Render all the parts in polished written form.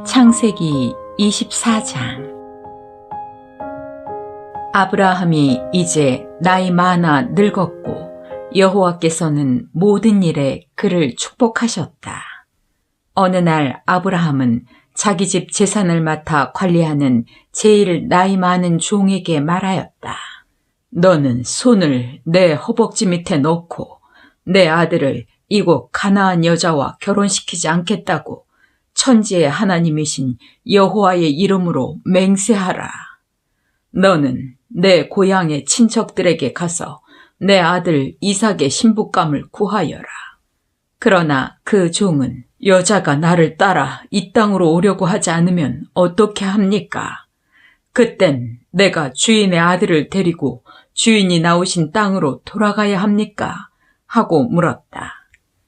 창세기 24장. 아브라함이 이제 나이 많아 늙었고 여호와께서는 모든 일에 그를 축복하셨다. 어느 날 아브라함은 자기 집 재산을 맡아 관리하는 제일 나이 많은 종에게 말하였다. 너는 손을 내 허벅지 밑에 넣고 내 아들을 이곳 가나안 여자와 결혼시키지 않겠다고 천지의 하나님이신 여호와의 이름으로 맹세하라. 너는 내 고향의 친척들에게 가서 내 아들 이삭의 신부감을 구하여라. 그러나 그 종은 여자가 나를 따라 이 땅으로 오려고 하지 않으면 어떻게 합니까? 그땐 내가 주인의 아들을 데리고 주인이 나오신 땅으로 돌아가야 합니까? 하고 물었다.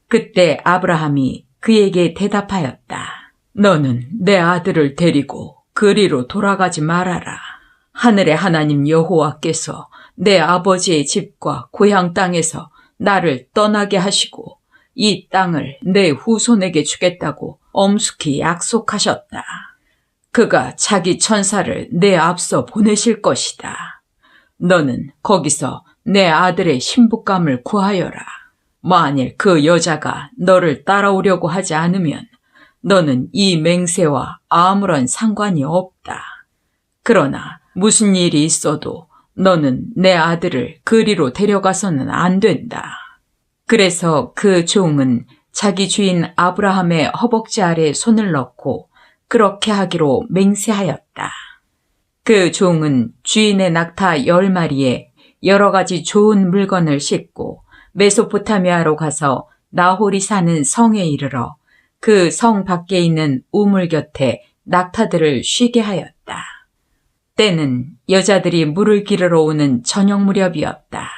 그때 아브라함이 그에게 대답하였다. 너는 내 아들을 데리고 그리로 돌아가지 말아라. 하늘의 하나님 여호와께서 내 아버지의 집과 고향 땅에서 나를 떠나게 하시고 이 땅을 내 후손에게 주겠다고 엄숙히 약속하셨다. 그가 자기 천사를 내 앞서 보내실 것이다. 너는 거기서 내 아들의 신부감을 구하여라. 만일 그 여자가 너를 따라오려고 하지 않으면 너는 이 맹세와 아무런 상관이 없다. 그러나 무슨 일이 있어도 너는 내 아들을 그리로 데려가서는 안 된다. 그래서 그 종은 자기 주인 아브라함의 허벅지 아래 손을 넣고 그렇게 하기로 맹세하였다. 그 종은 주인의 낙타 10마리에 여러 가지 좋은 물건을 싣고 메소포타미아로 가서 나홀이 사는 성에 이르러 그 성 밖에 있는 우물 곁에 낙타들을 쉬게 하였다. 때는 여자들이 물을 기르러 오는 저녁 무렵이었다.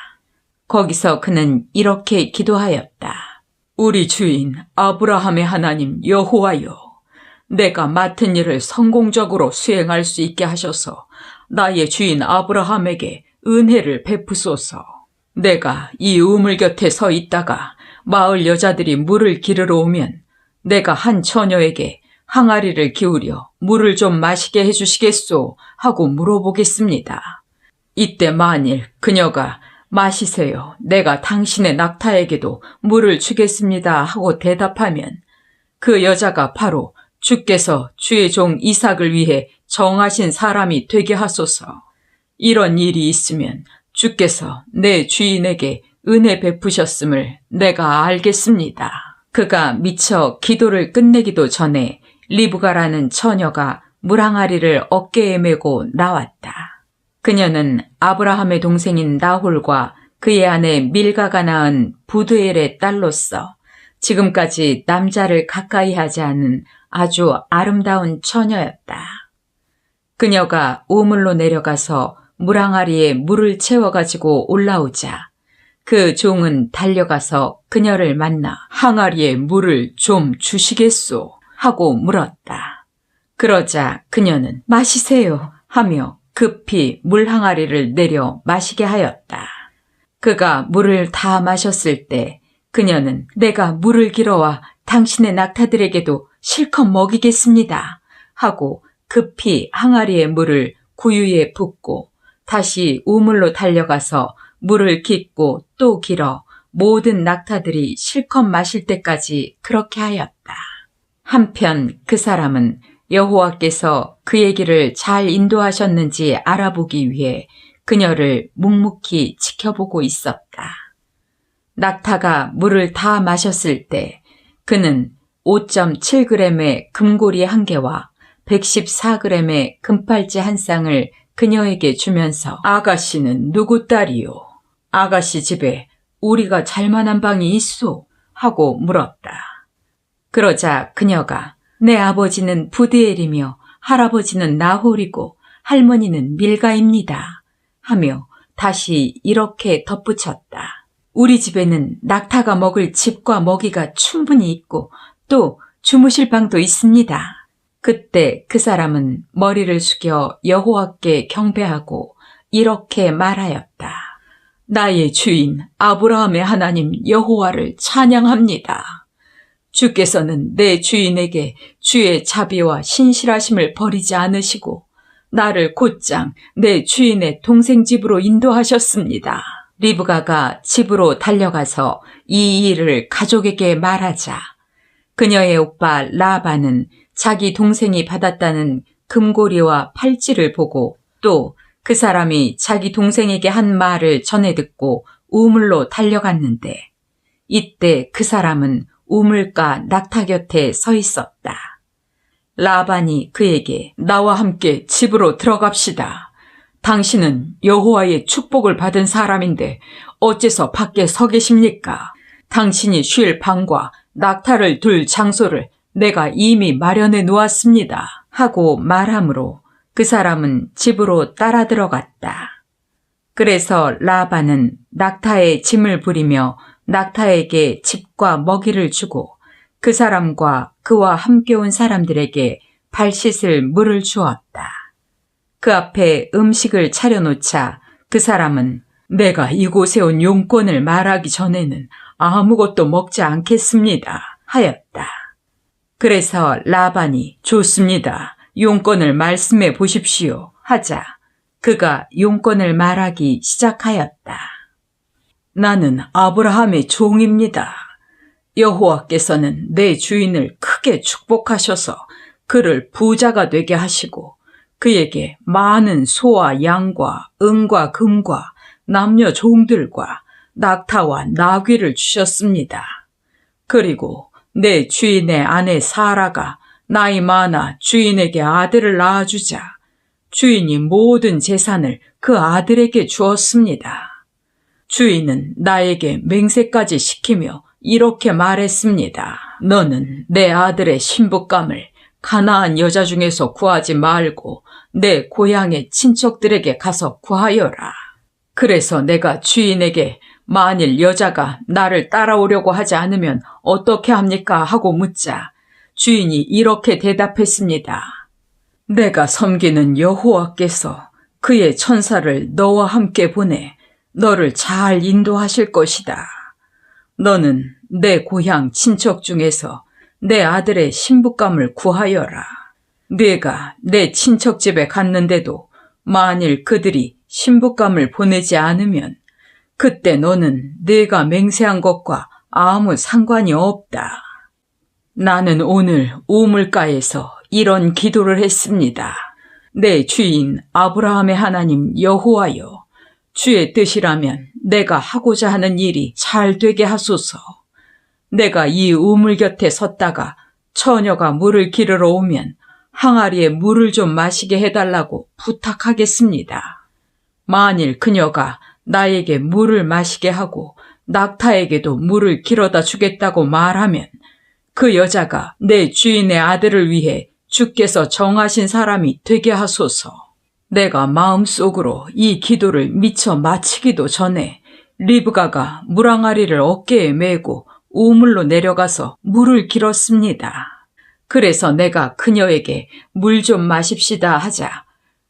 거기서 그는 이렇게 기도하였다. 우리 주인 아브라함의 하나님 여호와여, 내가 맡은 일을 성공적으로 수행할 수 있게 하셔서 나의 주인 아브라함에게 은혜를 베푸소서. 내가 이 우물 곁에 서 있다가 마을 여자들이 물을 기르러 오면 내가 한 처녀에게 항아리를 기울여 물을 좀 마시게 해주시겠소 하고 물어보겠습니다. 이때 만일 그녀가 마시세요, 내가 당신의 낙타에게도 물을 주겠습니다 하고 대답하면 그 여자가 바로 주께서 주의 종 이삭을 위해 정하신 사람이 되게 하소서. 이런 일이 있으면 주께서 내 주인에게 은혜 베푸셨음을 내가 알겠습니다. 그가 미처 기도를 끝내기도 전에 리브가라는 처녀가 물 항아리를 어깨에 메고 나왔다. 그녀는 아브라함의 동생인 나홀과 그의 아내 밀가가 낳은 부드엘의 딸로서 지금까지 남자를 가까이 하지 않은 아주 아름다운 처녀였다. 그녀가 우물로 내려가서 물 항아리에 물을 채워가지고 올라오자 그 종은 달려가서 그녀를 만나 항아리에 물을 좀 주시겠소 하고 물었다. 그러자 그녀는 마시세요 하며 급히 물 항아리를 내려 마시게 하였다. 그가 물을 다 마셨을 때 그녀는 내가 물을 길어와 당신의 낙타들에게도 실컷 먹이겠습니다 하고 급히 항아리의 물을 구유에 붓고 다시 우물로 달려가서 물을 깃고 또 길어 모든 낙타들이 실컷 마실 때까지 그렇게 하였다. 한편 그 사람은 여호와께서 그의 길을 잘 인도하셨는지 알아보기 위해 그녀를 묵묵히 지켜보고 있었다. 낙타가 물을 다 마셨을 때 그는 5.7g의 금고리 1개와 114g의 금팔찌 1쌍을 그녀에게 주면서 아가씨는 누구 딸이요? 아가씨 집에 우리가 잘만한 방이 있소? 하고 물었다. 그러자 그녀가 내 아버지는 부드엘이며 할아버지는 나홀이고 할머니는 밀가입니다 하며 다시 이렇게 덧붙였다. 우리 집에는 낙타가 먹을 집과 먹이가 충분히 있고 또 주무실 방도 있습니다. 그때 그 사람은 머리를 숙여 여호와께 경배하고 이렇게 말하였다. 나의 주인 아브라함의 하나님 여호와를 찬양합니다. 주께서는 내 주인에게 주의 자비와 신실하심을 버리지 않으시고 나를 곧장 내 주인의 동생 집으로 인도하셨습니다. 리브가가 집으로 달려가서 이 일을 가족에게 말하자 그녀의 오빠 라반은 자기 동생이 받았다는 금고리와 팔찌를 보고 또 그 사람이 자기 동생에게 한 말을 전해 듣고 우물로 달려갔는데 이때 그 사람은 우물가 낙타 곁에 서 있었다. 라반이 그에게 나와 함께 집으로 들어갑시다. 당신은 여호와의 축복을 받은 사람인데 어째서 밖에 서 계십니까? 당신이 쉴 방과 낙타를 둘 장소를 내가 이미 마련해 놓았습니다. 하고 말하므로 그 사람은 집으로 따라 들어갔다. 그래서 라반은 낙타에 짐을 부리며 낙타에게 집과 먹이를 주고 그 사람과 그와 함께 온 사람들에게 발 씻을 물을 주었다. 그 앞에 음식을 차려놓자 그 사람은 내가 이곳에 온 용건을 말하기 전에는 아무것도 먹지 않겠습니다. 하였다. 그래서 라반이 좋습니다. 용건을 말씀해 보십시오. 하자 그가 용건을 말하기 시작하였다. 나는 아브라함의 종입니다. 여호와께서는 내 주인을 크게 축복하셔서 그를 부자가 되게 하시고 그에게 많은 소와 양과 은과 금과 남녀 종들과 낙타와 나귀를 주셨습니다. 그리고 내 주인의 아내 사라가 나이 많아 주인에게 아들을 낳아주자 주인이 모든 재산을 그 아들에게 주었습니다. 주인은 나에게 맹세까지 시키며 이렇게 말했습니다. 너는 내 아들의 신부감을 가나안 여자 중에서 구하지 말고 내 고향의 친척들에게 가서 구하여라. 그래서 내가 주인에게 만일 여자가 나를 따라오려고 하지 않으면 어떻게 합니까? 하고 묻자 주인이 이렇게 대답했습니다. 내가 섬기는 여호와께서 그의 천사를 너와 함께 보내 너를 잘 인도하실 것이다. 너는 내 고향 친척 중에서 내 아들의 신부감을 구하여라. 네가 내 친척 집에 갔는데도 만일 그들이 신부감을 보내지 않으면 그때 너는 네가 맹세한 것과 아무 상관이 없다. 나는 오늘 우물가에서 이런 기도를 했습니다. 내 주인 아브라함의 하나님 여호와여, 주의 뜻이라면 내가 하고자 하는 일이 잘 되게 하소서. 내가 이 우물 곁에 섰다가 처녀가 물을 기르러 오면 항아리에 물을 좀 마시게 해달라고 부탁하겠습니다. 만일 그녀가 나에게 물을 마시게 하고 낙타에게도 물을 길어다 주겠다고 말하면 그 여자가 내 주인의 아들을 위해 주께서 정하신 사람이 되게 하소서. 내가 마음속으로 이 기도를 미처 마치기도 전에 리브가가 물항아리를 어깨에 메고 우물로 내려가서 물을 길었습니다. 그래서 내가 그녀에게 물 좀 마십시다 하자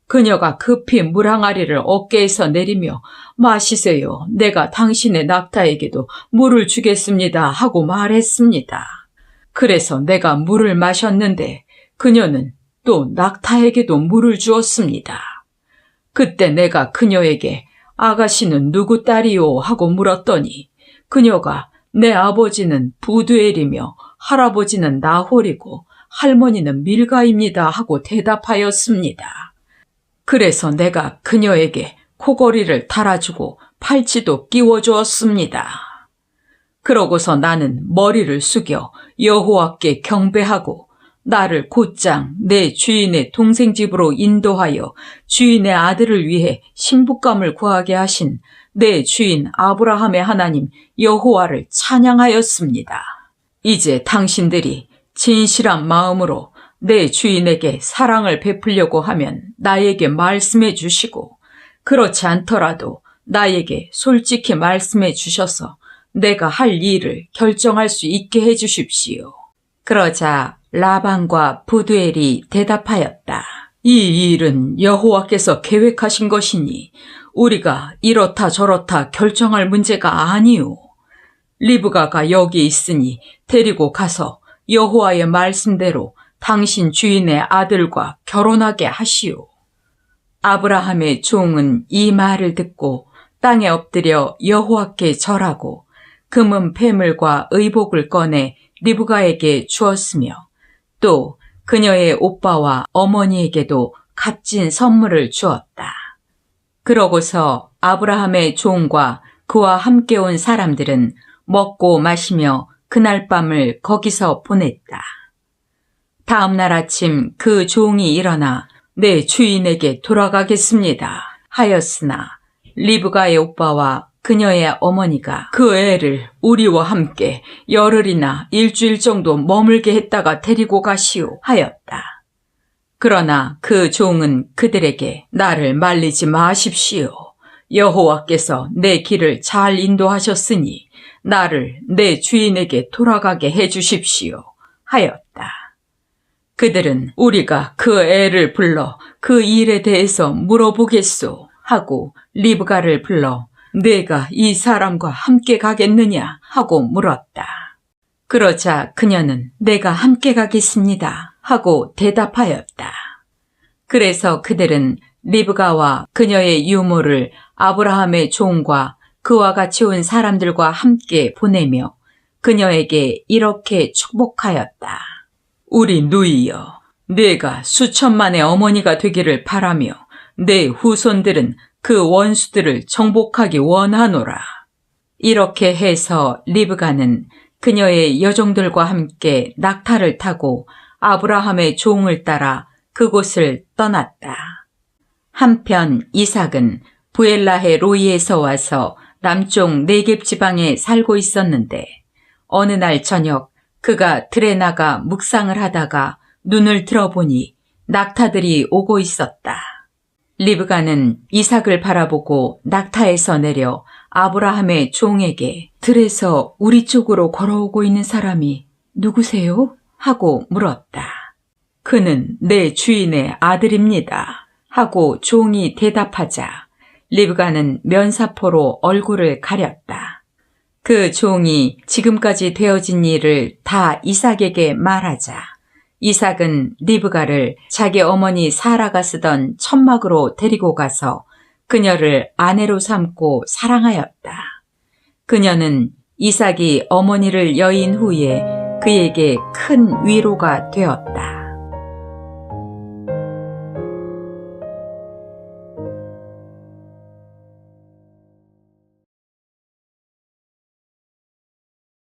그녀가 급히 물항아리를 어깨에서 내리며 마시세요. 내가 당신의 낙타에게도 물을 주겠습니다 하고 말했습니다. 그래서 내가 물을 마셨는데 그녀는 또 낙타에게도 물을 주었습니다. 그때 내가 그녀에게 아가씨는 누구 딸이요? 하고 물었더니 그녀가 내 아버지는 부두엘이며 할아버지는 나홀이고 할머니는 밀가입니다 하고 대답하였습니다. 그래서 내가 그녀에게 코걸이를 달아주고 팔찌도 끼워주었습니다. 그러고서 나는 머리를 숙여 여호와께 경배하고 나를 곧장 내 주인의 동생 집으로 인도하여 주인의 아들을 위해 신부감을 구하게 하신 내 주인 아브라함의 하나님 여호와를 찬양하였습니다. 이제 당신들이 진실한 마음으로 내 주인에게 사랑을 베풀려고 하면 나에게 말씀해 주시고 그렇지 않더라도 나에게 솔직히 말씀해 주셔서 내가 할 일을 결정할 수 있게 해 주십시오. 그러자 라반과 부두엘이 대답하였다. 이 일은 여호와께서 계획하신 것이니 우리가 이렇다 저렇다 결정할 문제가 아니오. 리브가가 여기 있으니 데리고 가서 여호와의 말씀대로 당신 주인의 아들과 결혼하게 하시오. 아브라함의 종은 이 말을 듣고 땅에 엎드려 여호와께 절하고 금은 패물과 의복을 꺼내 리브가에게 주었으며 또 그녀의 오빠와 어머니에게도 값진 선물을 주었다. 그러고서 아브라함의 종과 그와 함께 온 사람들은 먹고 마시며 그날 밤을 거기서 보냈다. 다음 날 아침 그 종이 일어나 내 주인에게 돌아가겠습니다 하였으나 리브가의 오빠와 그녀의 어머니가 그 애를 우리와 함께 열흘이나 일주일 정도 머물게 했다가 데리고 가시오 하였다. 그러나 그 종은 그들에게 나를 말리지 마십시오. 여호와께서 내 길을 잘 인도하셨으니 나를 내 주인에게 돌아가게 해주십시오 하였다. 그들은 우리가 그 애를 불러 그 일에 대해서 물어보겠소 하고 리브가를 불러 내가 이 사람과 함께 가겠느냐 하고 물었다. 그러자 그녀는 내가 함께 가겠습니다 하고 대답하였다. 그래서 그들은 리브가와 그녀의 유모를 아브라함의 종과 그와 같이 온 사람들과 함께 보내며 그녀에게 이렇게 축복하였다. 우리 누이여, 네가 수천만의 어머니가 되기를 바라며 내 후손들은 그 원수들을 정복하기 원하노라. 이렇게 해서 리브가는 그녀의 여종들과 함께 낙타를 타고 아브라함의 종을 따라 그곳을 떠났다. 한편 이삭은 부엘라헬 로이에서 와서 남쪽 네겝 지방에 살고 있었는데 어느 날 저녁 그가 들에 나가 묵상을 하다가 눈을 들어보니 낙타들이 오고 있었다. 리브가는 이삭을 바라보고 낙타에서 내려 아브라함의 종에게 들에서 우리 쪽으로 걸어오고 있는 사람이 누구세요? 하고 물었다. 그는 내 주인의 아들입니다. 하고 종이 대답하자 리브가는 면사포로 얼굴을 가렸다. 그 종이 지금까지 되어진 일을 다 이삭에게 말하자 이삭은 리브가를 자기 어머니 사라가 쓰던 천막으로 데리고 가서 그녀를 아내로 삼고 사랑하였다. 그녀는 이삭이 어머니를 여인 후에 그에게 큰 위로가 되었다.